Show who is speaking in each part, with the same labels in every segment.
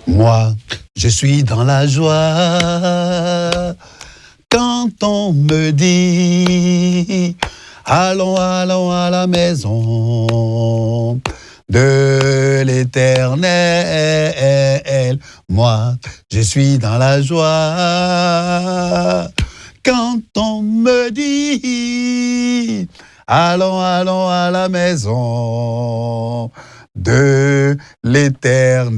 Speaker 1: Moi, je suis dans la joie quand on me dit allons, allons à la maison de l'Éternel. Moi, je suis dans la joie quand on me dit allons, allons à la maison de l'Éternel.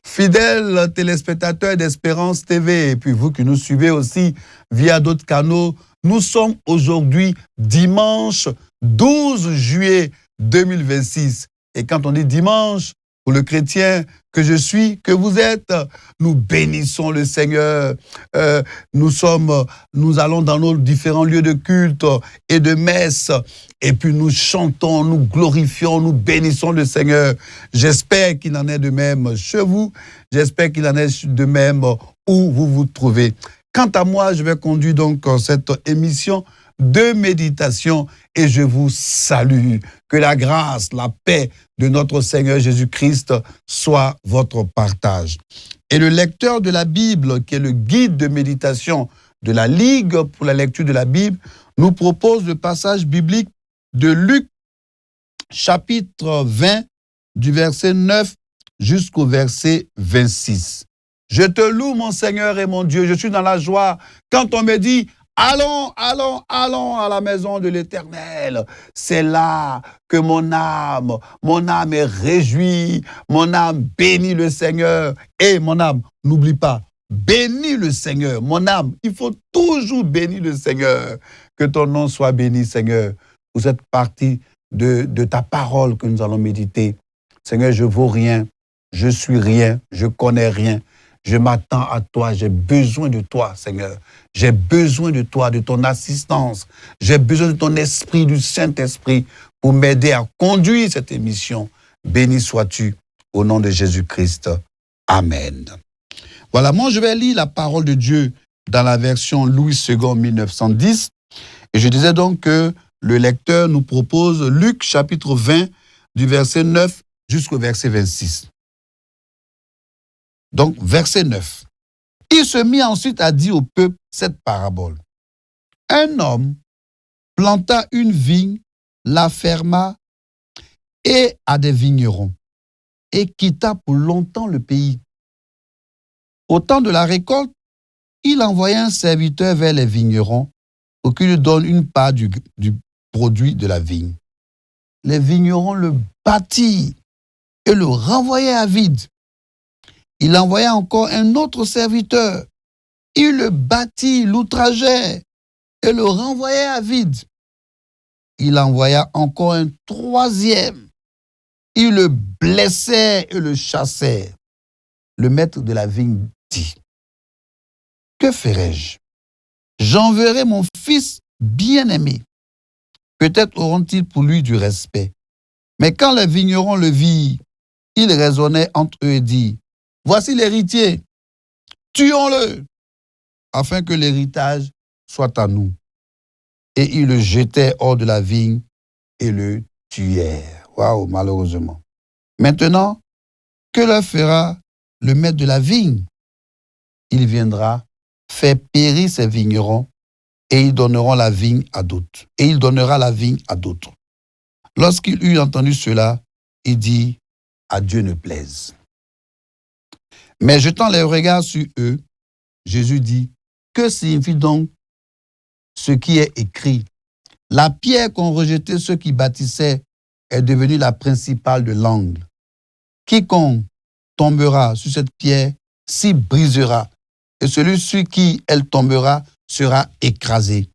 Speaker 1: Fidèles téléspectateurs d'Espérance TV, et puis vous qui nous suivez aussi via d'autres canaux, nous sommes aujourd'hui dimanche 12 juillet 2026. Et quand on dit dimanche, pour le chrétien que je suis, que vous êtes, nous bénissons le Seigneur. Nous allons dans nos différents lieux de culte et de messe, et puis nous chantons, nous glorifions, nous bénissons le Seigneur. J'espère qu'il en est de même chez vous, j'espère qu'il en est de même où vous vous trouvez. Quant à moi, je vais conduire donc cette émission de méditation et je vous salue. Que la grâce, la paix de notre Seigneur Jésus-Christ soit votre partage. Et le lecteur de la Bible, qui est le guide de méditation de la Ligue pour la lecture de la Bible, nous propose le passage biblique de Luc, chapitre 20, du verset 9 jusqu'au verset 26. Je te loue, mon Seigneur et mon Dieu, je suis dans la joie quand on me dit allons, allons, allons à la maison de l'Éternel. C'est là que mon âme est réjouie, mon âme bénit le Seigneur. Et mon âme, n'oublie pas, bénis le Seigneur. Mon âme, il faut toujours bénir le Seigneur. Que ton nom soit béni, Seigneur, pour cette partie de ta parole que nous allons méditer. Seigneur, je vaux rien, je suis rien, je connais rien. Je m'attends à toi, j'ai besoin de toi, Seigneur. J'ai besoin de toi, de ton assistance. J'ai besoin de ton esprit, du Saint-Esprit, pour m'aider à conduire cette émission. Béni sois-tu au nom de Jésus-Christ. Amen. Voilà, moi je vais lire la parole de Dieu dans la version Louis II 1910. Et je disais donc que le lecteur nous propose Luc chapitre 20 du verset 9 jusqu'au verset 26. Donc, verset 9. Il se mit ensuite à dire au peuple cette parabole. Un homme planta une vigne, la ferma et à des vignerons, et quitta pour longtemps le pays. Au temps de la récolte, il envoya un serviteur vers les vignerons pour qu'il lui donne une part du produit de la vigne. Les vignerons le battirent et le renvoyaient à vide. Il envoya encore un autre serviteur. Il le battit, l'outrageait et le renvoyait à vide. Il envoya encore un troisième. Il le blessait et le chassait. Le maître de la vigne dit, « Que ferai-je? J'enverrai mon fils bien-aimé. Peut-être auront-ils pour lui du respect. » Mais quand les vignerons le virent, ils raisonnaient entre eux et dirent, « Voici l'héritier, tuons-le, afin que l'héritage soit à nous. » Et ils le jetaient hors de la vigne et le tuèrent. Waouh, malheureusement. Maintenant, que leur fera le maître de la vigne? Il viendra faire périr ses vignerons et ils donneront la vigne à d'autres. Et il donnera la vigne à d'autres. Lorsqu'il eut entendu cela, il dit, « À Dieu ne plaise. » Mais jetant les regards sur eux, Jésus dit, « Que signifie donc ce qui est écrit? La pierre qu'ont rejetée ceux qui bâtissaient est devenue la principale de l'angle. Quiconque tombera sur cette pierre s'y brisera, et celui sur qui elle tombera sera écrasé. »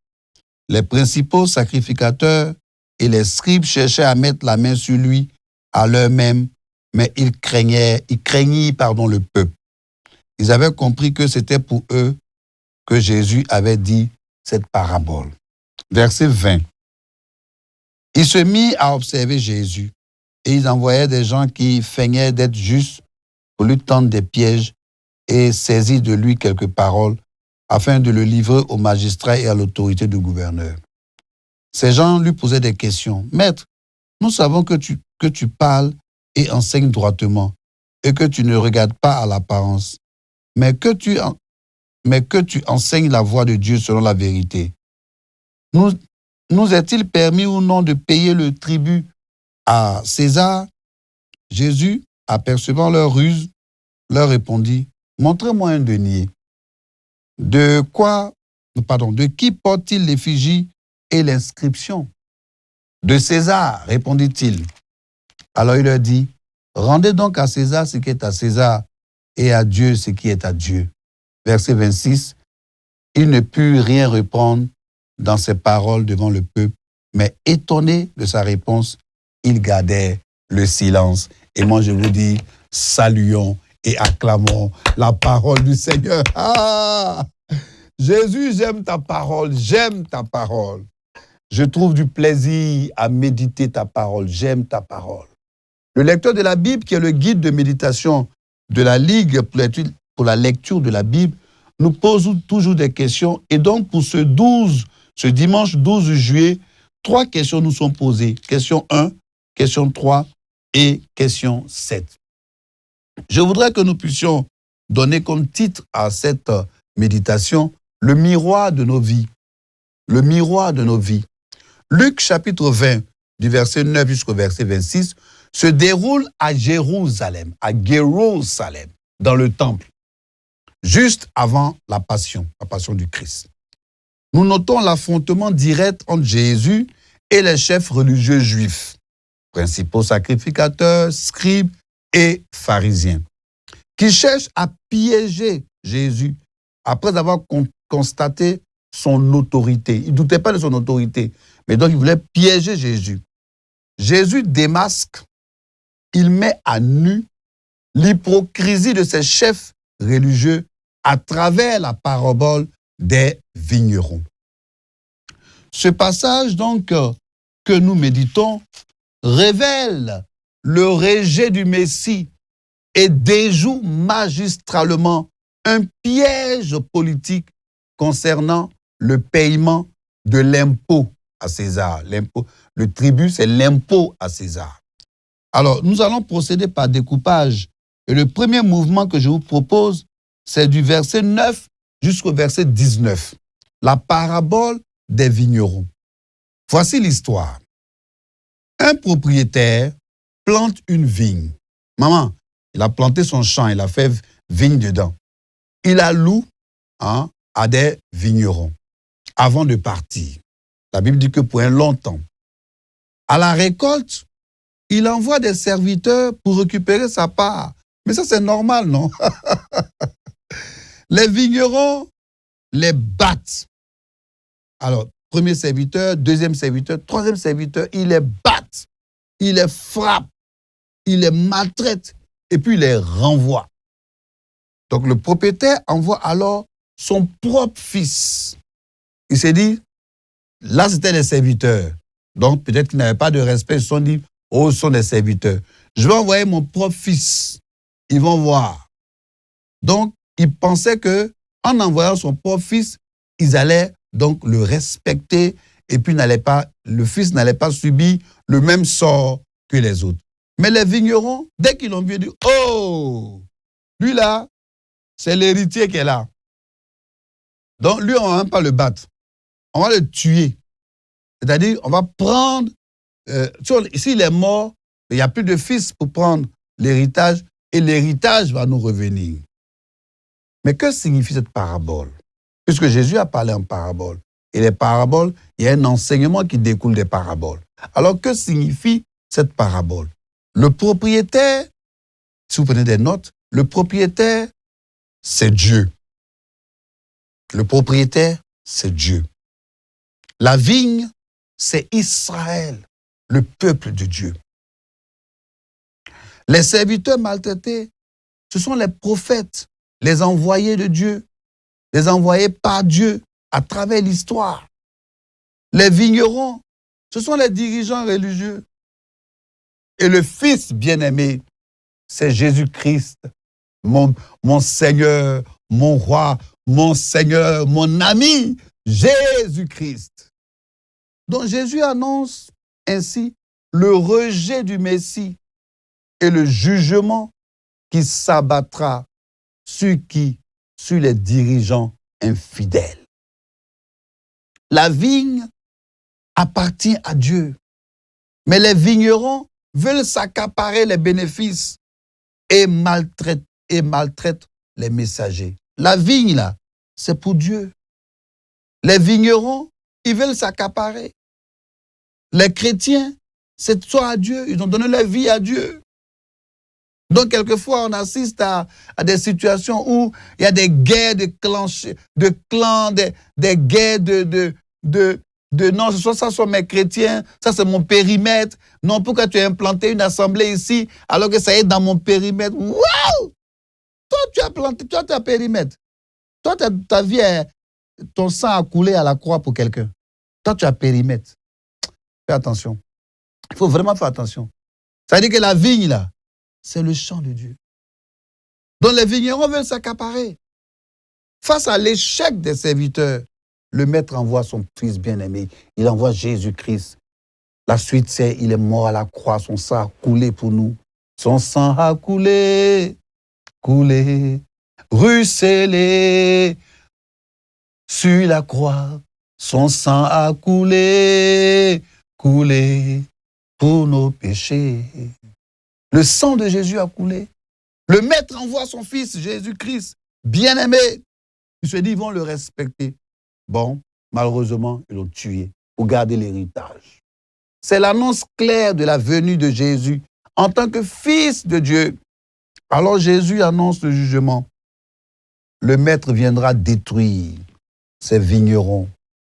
Speaker 1: Les principaux sacrificateurs et les scribes cherchaient à mettre la main sur lui à l'heure même, mais ils craignirent le peuple. Ils avaient compris que c'était pour eux que Jésus avait dit cette parabole. Verset 20. Ils se mirent à observer Jésus et ils envoyaient des gens qui feignaient d'être justes pour lui tendre des pièges et saisir de lui quelques paroles afin de le livrer aux magistrats et à l'autorité du gouverneur. Ces gens lui posaient des questions. « Maître, nous savons que tu parles et enseignes droitement. et que tu ne regardes pas à l'apparence, mais que tu enseignes la voie de Dieu selon la vérité. Nous est-il permis ou non de payer le tribut à César? Jésus, apercevant leur ruse, leur répondit, montrez-moi un denier. De qui porte-t-il l'effigie et l'inscription? De César, répondit-il. Alors il leur dit, rendez donc à César ce qui est à César et à Dieu ce qui est à Dieu. Verset 26, il ne put rien reprendre dans ses paroles devant le peuple, mais étonné de sa réponse, il gardait le silence. Et moi je vous dis, saluons et acclamons la parole du Seigneur. Ah! Jésus, j'aime ta parole, j'aime ta parole. Je trouve du plaisir à méditer ta parole, j'aime ta parole. Le lecteur de la Bible, qui est le guide de méditation de la Ligue pour la lecture de la Bible, nous pose toujours des questions. Et donc, pour ce dimanche 12 juillet, 3 questions nous sont posées. Question 1, question 3 et question 7. Je voudrais que nous puissions donner comme titre à cette méditation le miroir de nos vies. Le miroir de nos vies. Luc chapitre 20, du verset 9 jusqu'au verset 26, se déroule à Jérusalem, dans le temple, juste avant la passion du Christ. Nous notons l'affrontement direct entre Jésus et les chefs religieux juifs, principaux sacrificateurs, scribes et pharisiens, qui cherchent à piéger Jésus après avoir constaté son autorité. Ils ne doutaient pas de son autorité, mais donc ils voulaient piéger Jésus. Jésus démasque, il met à nu l'hypocrisie de ces chefs religieux à travers la parabole des vignerons. Ce passage donc que nous méditons révèle le rejet du Messie et déjoue magistralement un piège politique concernant le paiement de l'impôt à César. Le tribut, c'est l'impôt à César. Alors, nous allons procéder par découpage. Et le premier mouvement que je vous propose, c'est du verset 9 jusqu'au verset 19. La parabole des vignerons. Voici l'histoire. Un propriétaire plante une vigne. Maman, il a planté son champ, il a fait vigne dedans. Il la loue à des vignerons avant de partir. La Bible dit que pour un long temps. À la récolte, il envoie des serviteurs pour récupérer sa part. Mais ça, c'est normal, non? Les vignerons les battent. Alors, premier serviteur, deuxième serviteur, troisième serviteur, il les battent, il les frappe, il les maltraite et puis il les renvoie. Donc, le propriétaire envoie alors son propre fils. Il s'est dit, là, c'était les serviteurs. Donc, peut-être qu'ils n'avaient pas de respect. Ils se sont dit, oh, ce sont des serviteurs. Je vais envoyer mon propre fils. Ils vont voir. Donc, ils pensaient qu'en envoyant son propre fils, ils allaient donc le respecter et puis le fils n'allait pas subir le même sort que les autres. Mais les vignerons, dès qu'ils l'ont vu, ils disent, oh, lui là, c'est l'héritier qui est là. Donc, lui, on ne va même pas le battre. On va le tuer. C'est-à-dire, on va prendre... s'il est mort, il n'y a plus de fils pour prendre l'héritage et l'héritage va nous revenir. Mais que signifie cette parabole? Puisque Jésus a parlé en parabole. Et les paraboles, il y a un enseignement qui découle des paraboles. Alors, que signifie cette parabole? Le propriétaire, si vous prenez des notes, le propriétaire, c'est Dieu. Le propriétaire, c'est Dieu. La vigne, c'est Israël, le peuple de Dieu. Les serviteurs maltraités, ce sont les prophètes, les envoyés de Dieu, les envoyés par Dieu à travers l'histoire. Les vignerons, ce sont les dirigeants religieux. Et le Fils bien-aimé, c'est Jésus-Christ, mon Seigneur, mon roi, mon Seigneur, mon ami, Jésus-Christ. Donc Jésus annonce ainsi le rejet du Messie et le jugement qui s'abattra sur qui? Sur les dirigeants infidèles. La vigne appartient à Dieu. Mais les vignerons veulent s'accaparer les bénéfices et maltraitent les messagers. La vigne, là, c'est pour Dieu. Les vignerons, ils veulent s'accaparer. Les chrétiens, c'est toi à Dieu. Ils ont donné leur vie à Dieu. Donc, quelquefois, on assiste à des situations où il y a des guerres de clans, des guerres non, ça sont mes chrétiens, ça c'est mon périmètre. Non, pourquoi tu as implanté une assemblée ici alors que ça est dans mon périmètre? Waouh! Toi, tu as planté, toi, tu as périmètre. Toi, ta vie, ton sang a coulé à la croix pour quelqu'un. Toi, tu as périmètre. Fais attention. Il faut vraiment faire attention. Ça veut dire que la vigne, là, c'est le champ de Dieu. Donc les vignerons veulent s'accaparer. Face à l'échec des serviteurs, le maître envoie son fils bien-aimé. Il envoie Jésus-Christ. La suite, c'est il est mort à la croix. Son sang a coulé pour nous. Son sang a coulé, ruisselé sur la croix. Son sang a coulé pour nos péchés. Le sang de Jésus a coulé. Le maître envoie son fils, Jésus-Christ, bien-aimé. Il se dit, ils vont le respecter. Bon, malheureusement, ils l'ont tué pour garder l'héritage. C'est l'annonce claire de la venue de Jésus en tant que fils de Dieu. Alors Jésus annonce le jugement. Le maître viendra détruire ses vignerons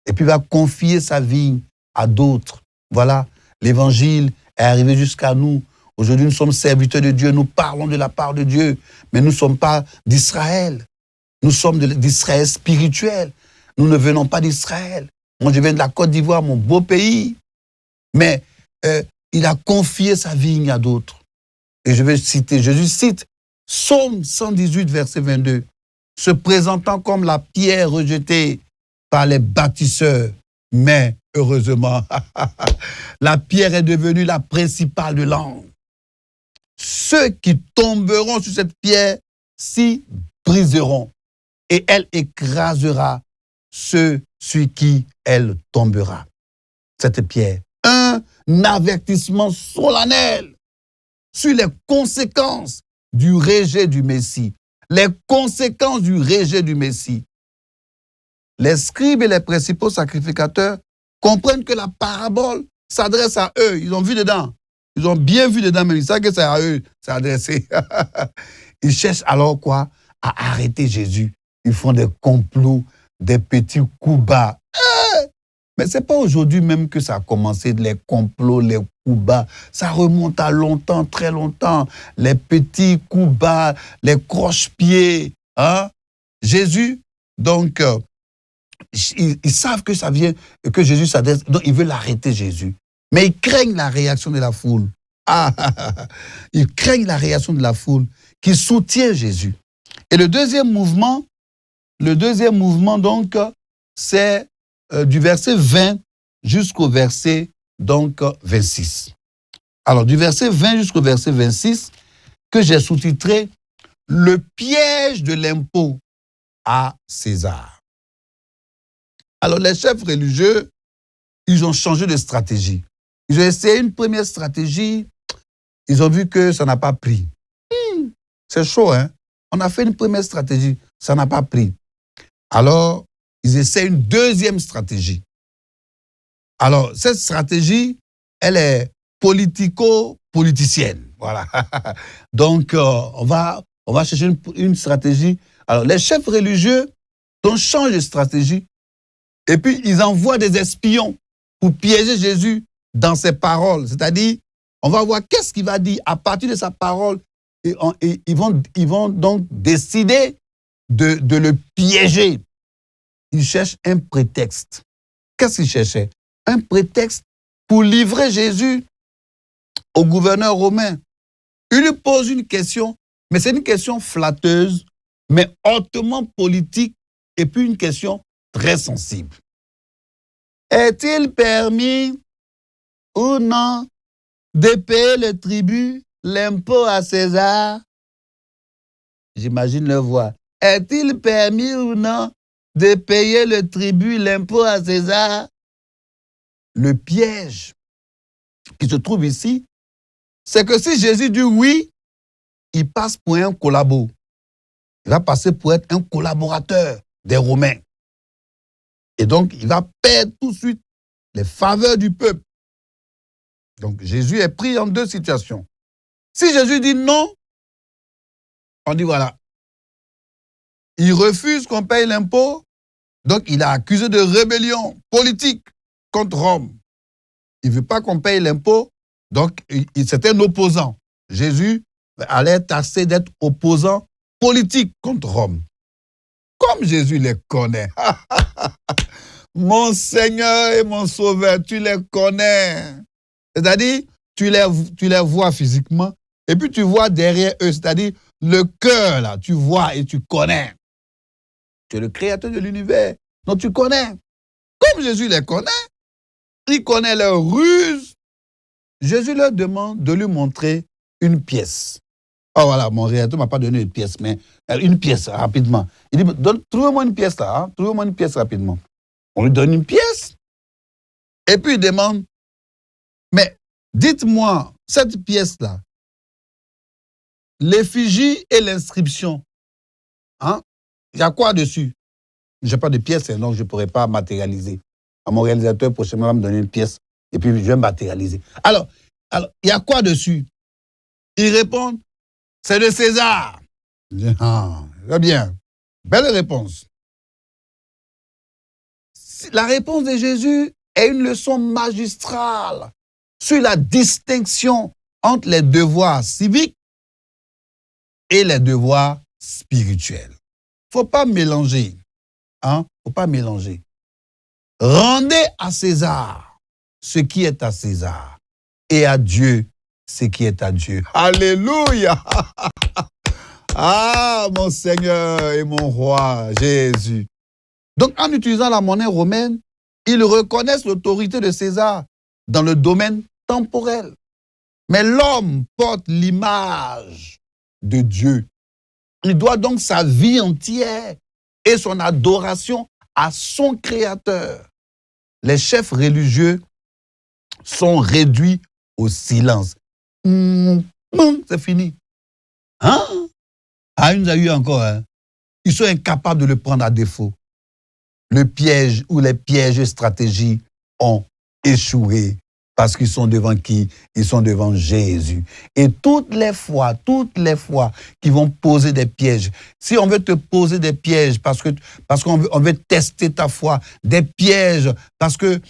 Speaker 1: et puis va confier sa vigne à d'autres. Voilà, l'évangile est arrivé jusqu'à nous. Aujourd'hui, nous sommes serviteurs de Dieu, nous parlons de la part de Dieu, mais nous ne sommes pas d'Israël. Nous sommes d'Israël spirituel. Nous ne venons pas d'Israël. Moi, je viens de la Côte d'Ivoire, mon beau pays. Mais il a confié sa vigne à d'autres. Et je vais citer, Jésus cite Psaume 118, verset 22, se présentant comme la pierre rejetée par les bâtisseurs. Mais heureusement, la pierre est devenue la principale de l'angle. Ceux qui tomberont sur cette pierre s'y briseront et elle écrasera ceux sur qui elle tombera. Cette pierre, un avertissement solennel sur les conséquences du rejet du Messie. Les conséquences du rejet du Messie. Les scribes et les principaux sacrificateurs comprennent que la parabole s'adresse à eux. Ils ont vu dedans. Ils ont bien vu dedans, mais ils savent que c'est à eux, c'est adressé. Ils cherchent alors quoi? À arrêter Jésus. Ils font des complots, des petits coups bas. Mais ce n'est pas aujourd'hui même que ça a commencé, les complots, les coups bas. Ça remonte à longtemps, très longtemps. Les petits coups bas, les croche-pieds. Hein? Jésus, donc, ils savent que ça vient, que Jésus s'adresse, donc ils veulent arrêter Jésus. Mais ils craignent la réaction de la foule. Ils craignent la réaction de la foule qui soutient Jésus. Et le deuxième mouvement, donc, c'est du verset 20 jusqu'au verset donc 26. Alors, du verset 20 jusqu'au verset 26, que j'ai sous-titré « Le piège de l'impôt à César ». Alors, les chefs religieux, ils ont changé de stratégie. Ils ont essayé une première stratégie, ils ont vu que ça n'a pas pris. C'est chaud, hein? On a fait une première stratégie, ça n'a pas pris. Alors, ils essaient une deuxième stratégie. Alors, cette stratégie, elle est politico-politicienne. Voilà. Donc, on va chercher une stratégie. Alors, les chefs religieux donc, changent de stratégie et puis ils envoient des espions pour piéger Jésus dans ses paroles. C'est-à-dire, on va voir qu'est-ce qu'il va dire à partir de sa parole. Et ils vont donc décider de le piéger. Ils cherchent un prétexte. Qu'est-ce qu'ils cherchaient? Un prétexte pour livrer Jésus au gouverneur romain. Il lui pose une question, mais c'est une question flatteuse, mais hautement politique, et puis une question très sensible. Est-il permis ou non de payer le tribut, l'impôt à César? j'imagine leur voix. Est-il permis ou non de payer le tribut, l'impôt à César? Le piège qui se trouve ici, c'est que si Jésus dit oui, il passe pour un collabo. Il va passer pour être un collaborateur des Romains. Et donc, il va perdre tout de suite les faveurs du peuple. Donc, Jésus est pris en deux situations. Si Jésus dit non, on dit voilà. Il refuse qu'on paye l'impôt, donc il est accusé de rébellion politique contre Rome. Il ne veut pas qu'on paye l'impôt, donc c'est un opposant. Jésus allait être taxé d'être opposant politique contre Rome. Comme Jésus les connaît. Mon Seigneur et mon Sauveur, tu les connais. C'est-à-dire, tu les vois physiquement, et puis tu vois derrière eux, c'est-à-dire le cœur, là, tu vois et tu connais. Tu es le créateur de l'univers, donc tu connais. Comme Jésus les connaît, il connaît leurs ruses. Jésus leur demande de lui montrer une pièce. Oh voilà, mon réalisateur ne m'a pas donné une pièce, mais une pièce rapidement. Il dit, trouvez-moi une pièce là, hein, trouvez-moi une pièce rapidement. On lui donne une pièce, et puis il demande, mais dites-moi, cette pièce-là, l'effigie et l'inscription, hein, il y a quoi dessus? Je n'ai pas de pièce, donc je ne pourrais pas matérialiser. Mon réalisateur prochainement va me donner une pièce, et puis je vais matérialiser. Alors, il y a quoi dessus? Ils répondent, c'est de César. Je dis, ah, très bien. Belle réponse. La réponse de Jésus est une leçon magistrale sur la distinction entre les devoirs civiques et les devoirs spirituels. Il ne faut pas mélanger. Hein? Il ne faut pas mélanger. Rendez à César ce qui est à César et à Dieu ce qui est à Dieu. Alléluia! Ah, mon Seigneur et mon roi, Jésus. Donc, en utilisant la monnaie romaine, ils reconnaissent l'autorité de César dans le domaine temporel. Mais l'homme porte l'image de Dieu. Il doit donc sa vie entière et son adoration à son Créateur. Les chefs religieux sont réduits au silence. C'est fini. Hein? Ah, il nous a eu encore. Hein? Ils sont incapables de le prendre à défaut. Le piège ou les pièges et stratégies ont échoué parce qu'ils sont devant qui? Ils sont devant Jésus. Et toutes les fois qu'ils vont poser des pièges, si on veut te poser des pièges parce qu'on veut tester ta foi, des pièges parce que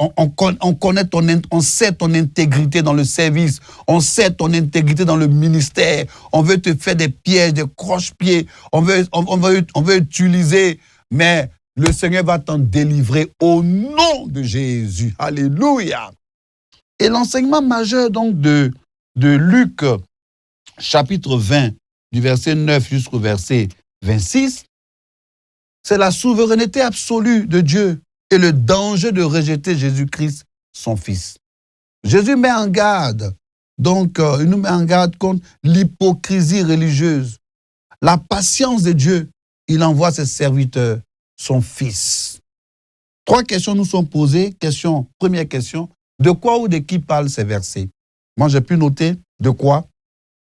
Speaker 1: on sait ton intégrité dans le service, on sait ton intégrité dans le ministère, on veut te faire des pièges, des croche-pieds, on veut utiliser, mais le Seigneur va t'en délivrer au nom de Jésus. Alléluia. Et l'enseignement majeur donc de Luc, chapitre 20, du verset 9 jusqu'au verset 26, c'est la souveraineté absolue de Dieu et le danger de rejeter Jésus-Christ, son Fils. Jésus met en garde, donc il nous met en garde contre l'hypocrisie religieuse. La patience de Dieu, il envoie ses serviteurs, son Fils. 3 questions nous sont posées. Première question, de quoi ou de qui parlent ces versets? Moi, j'ai pu noter de quoi?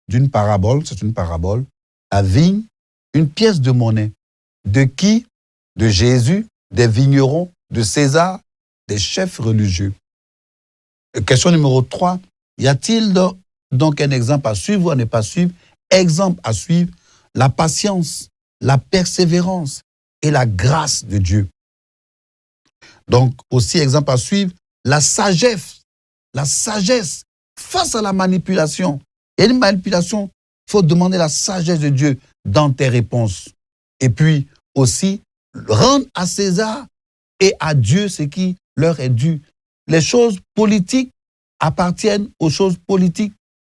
Speaker 1: D'une parabole, c'est une parabole. La vigne, une pièce de monnaie. De qui? De Jésus, des vignerons, de César, des chefs religieux. Question numéro 3, y a-t-il donc un exemple à suivre ou à ne pas suivre? Exemple à suivre, la patience, la persévérance et la grâce de Dieu. Donc, aussi exemple à suivre, la sagesse face à la manipulation. Il y a une manipulation, il faut demander la sagesse de Dieu dans tes réponses. Et puis aussi, rendre à César et à Dieu ce qui leur est dû. Les choses politiques appartiennent aux choses politiques.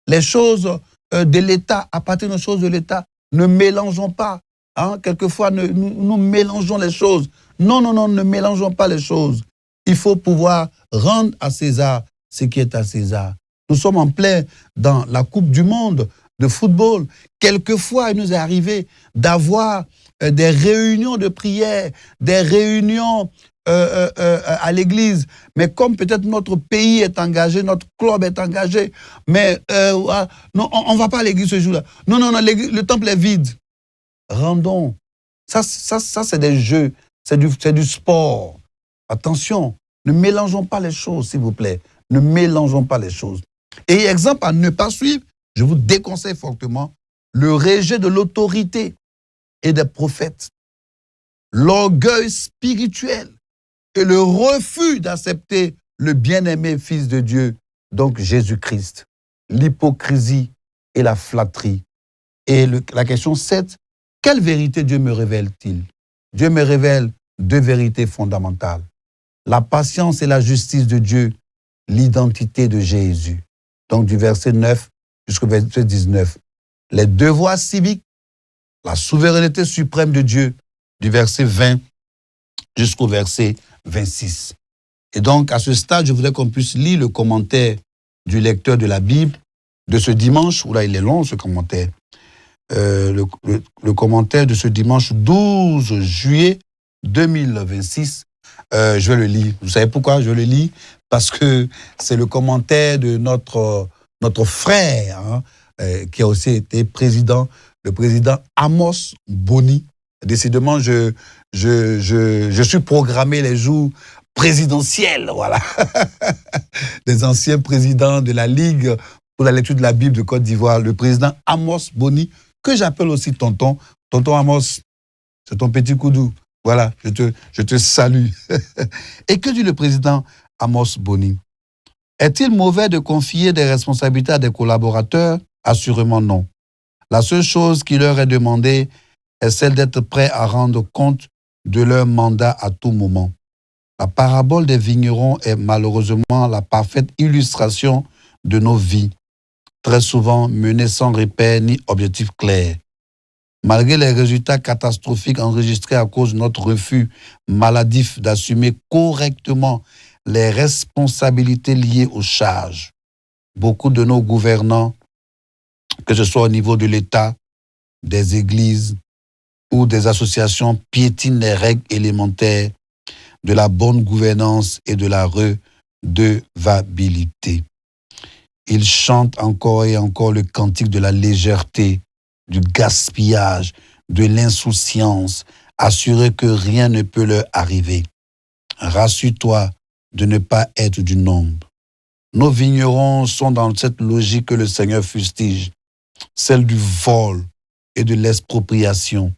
Speaker 1: Les choses de l'État appartiennent aux choses de l'État. Ne mélangeons pas. Hein? Quelquefois, nous mélangeons les choses. Non, ne mélangeons pas les choses. Il faut pouvoir rendre à César ce qui est à César. Nous sommes en plein dans la Coupe du Monde de football. Quelquefois, il nous est arrivé d'avoir des réunions de prière, des réunions à l'église. Mais comme peut-être notre pays est engagé, notre club est engagé, mais non, on ne va pas à l'église ce jour-là. Non, le temple est vide. Rendons. Ça c'est des jeux, c'est du sport. Attention, ne mélangeons pas les choses, s'il vous plaît. Ne mélangeons pas les choses. Et exemple à ne pas suivre, je vous déconseille fortement le rejet de l'autorité et des prophètes, l'orgueil spirituel et le refus d'accepter le bien-aimé Fils de Dieu, donc Jésus-Christ, l'hypocrisie et la flatterie. Et la question 7, quelle vérité Dieu me révèle-t-il? Dieu me révèle deux vérités fondamentales. La patience et la justice de Dieu, l'identité de Jésus. Donc du verset 9 jusqu'au verset 19. Les devoirs civiques, la souveraineté suprême de Dieu, du verset 20 jusqu'au verset 26. Et donc, à ce stade, je voudrais qu'on puisse lire le commentaire du lecteur de la Bible de ce dimanche, où là, il est long, ce commentaire. Le commentaire de ce dimanche 12 juillet 2026. Je vais le lire. Vous savez pourquoi je le lis? Parce que c'est le commentaire de notre frère, hein, qui a aussi été président, le président Amos Boni. Décidément, je suis programmé les jours présidentiels, voilà. Des anciens présidents de la Ligue pour la lecture de la Bible de Côte d'Ivoire, le président Amos Boni, que j'appelle aussi tonton. Tonton Amos, c'est ton petit coudou. Voilà, je te salue. Et que dit le président Amos Boni? Est-il mauvais de confier des responsabilités à des collaborateurs? Assurément non. La seule chose qui leur est demandée est celle d'être prêt à rendre compte de leur mandat à tout moment. La parabole des vignerons est malheureusement la parfaite illustration de nos vies, très souvent menées sans repère ni objectif clair. Malgré les résultats catastrophiques enregistrés à cause de notre refus maladif d'assumer correctement les responsabilités liées aux charges, beaucoup de nos gouvernants, que ce soit au niveau de l'État, des églises ou des associations, piétinent les règles élémentaires de la bonne gouvernance et de la redevabilité. Ils chantent encore et encore le cantique de la légèreté, du gaspillage, de l'insouciance, assurés que rien ne peut leur arriver. Rassure-toi de ne pas être du nombre. Nos vignerons sont dans cette logique que le Seigneur fustige, celle du vol et de l'expropriation.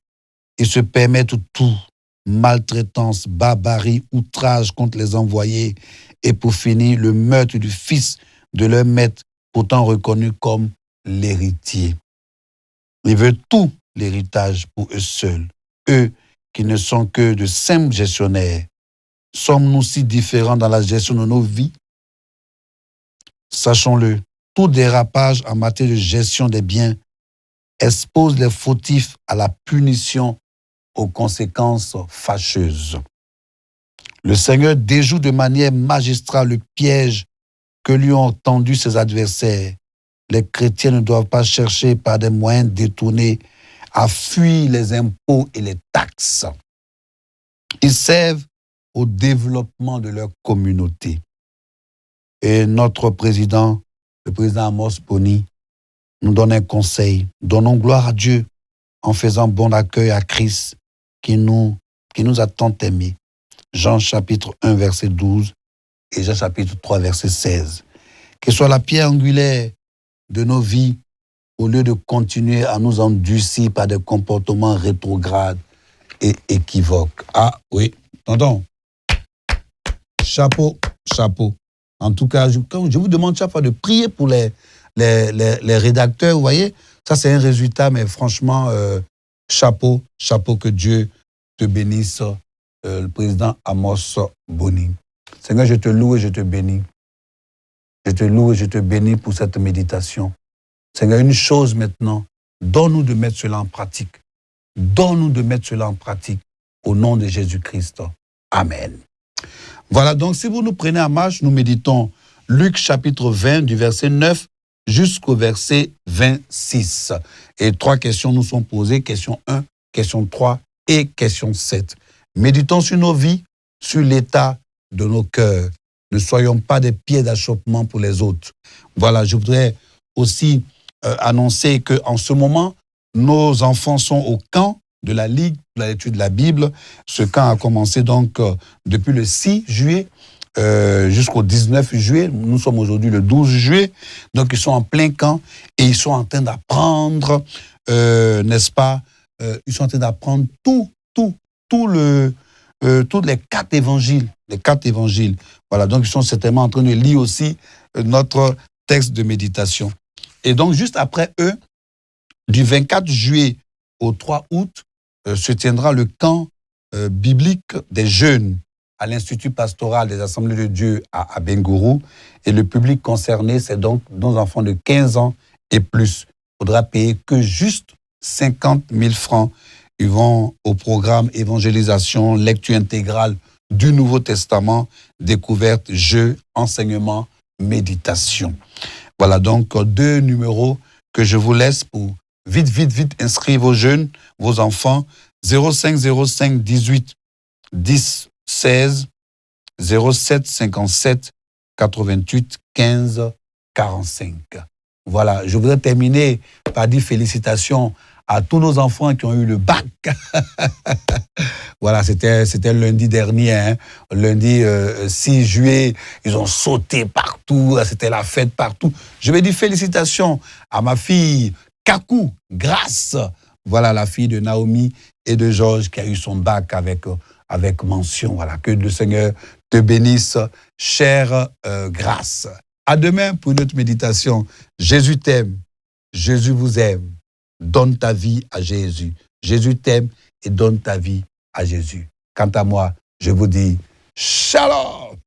Speaker 1: Ils se permettent tout, maltraitance, barbarie, outrage contre les envoyés et pour finir, le meurtre du fils de leur maître, pourtant reconnu comme l'héritier. Ils veulent tout l'héritage pour eux seuls, eux qui ne sont que de simples gestionnaires. Sommes-nous si différents dans la gestion de nos vies? Sachons-le, tout dérapage en matière de gestion des biens expose les fautifs à la punition aux conséquences fâcheuses. Le Seigneur déjoue de manière magistrale le piège que lui ont tendu ses adversaires. Les chrétiens ne doivent pas chercher par des moyens détournés à fuir les impôts et les taxes. Ils servent au développement de leur communauté. Et notre président, le président Amos Boni, nous donne un conseil. Donnons gloire à Dieu en faisant bon accueil à Christ qui nous a tant aimés. Jean chapitre 1, verset 12 et Jean chapitre 3, verset 16. Que soit la pierre angulaire de nos vies au lieu de continuer à nous endurcir par des comportements rétrogrades et équivoques. Ah oui, tonton, chapeau, chapeau. En tout cas, je vous demande chaque fois de prier pour les rédacteurs, vous voyez, ça c'est un résultat, mais franchement, chapeau, que Dieu te bénisse, le président Amos Boni. Seigneur, je te loue et je te bénis. Je te loue et je te bénis pour cette méditation. Seigneur, une chose maintenant, donne-nous de mettre cela en pratique. Donne-nous de mettre cela en pratique au nom de Jésus-Christ. Amen. Voilà, donc si vous nous prenez en marche, nous méditons Luc chapitre 20 du verset 9 jusqu'au verset 26. Et 3 questions nous sont posées, question 1, question 3 et question 7. Méditons sur nos vies, sur l'état de nos cœurs. Ne soyons pas des pieds d'achoppement pour les autres. Voilà, je voudrais aussi annoncer qu'en ce moment, nos enfants sont au camp de la Ligue de la lecture de la Bible. Ce camp a commencé donc depuis le 6 juillet jusqu'au 19 juillet. Nous sommes aujourd'hui le 12 juillet. Donc, ils sont en plein camp et ils sont en train d'apprendre, n'est-ce pas, ils sont en train d'apprendre toutes les 4 évangiles. Les 4 évangiles. Voilà, donc ils sont certainement en train de lire aussi notre texte de méditation. Et donc, juste après eux, du 24 juillet au 3 août, se tiendra le camp biblique des jeunes à l'Institut pastoral des Assemblées de Dieu à Bengourou. Et le public concerné, c'est donc nos enfants de 15 ans et plus. Il faudra payer que juste 50 000 francs. Ils vont au programme évangélisation, lecture intégrale du Nouveau Testament, découverte, jeux, enseignement, méditation. Voilà donc 2 numéros que je vous laisse pour vite inscrire vos jeunes, vos enfants. 05 05 18 10 16 07 57 88 15 45. Voilà, je voudrais terminer par dire félicitations à tous nos enfants qui ont eu le bac. Voilà, c'était lundi dernier, hein. Lundi 6 juillet, ils ont sauté partout, c'était la fête partout. Je vais dire félicitations à ma fille Kakou, Grâce. Voilà, la fille de Naomi et de Georges qui a eu son bac avec mention. Voilà, que le Seigneur te bénisse, chère Grâce. À demain pour une autre méditation. Jésus t'aime, Jésus vous aime. Donne ta vie à Jésus. Jésus t'aime et donne ta vie à Jésus. Quant à moi, je vous dis Shalom.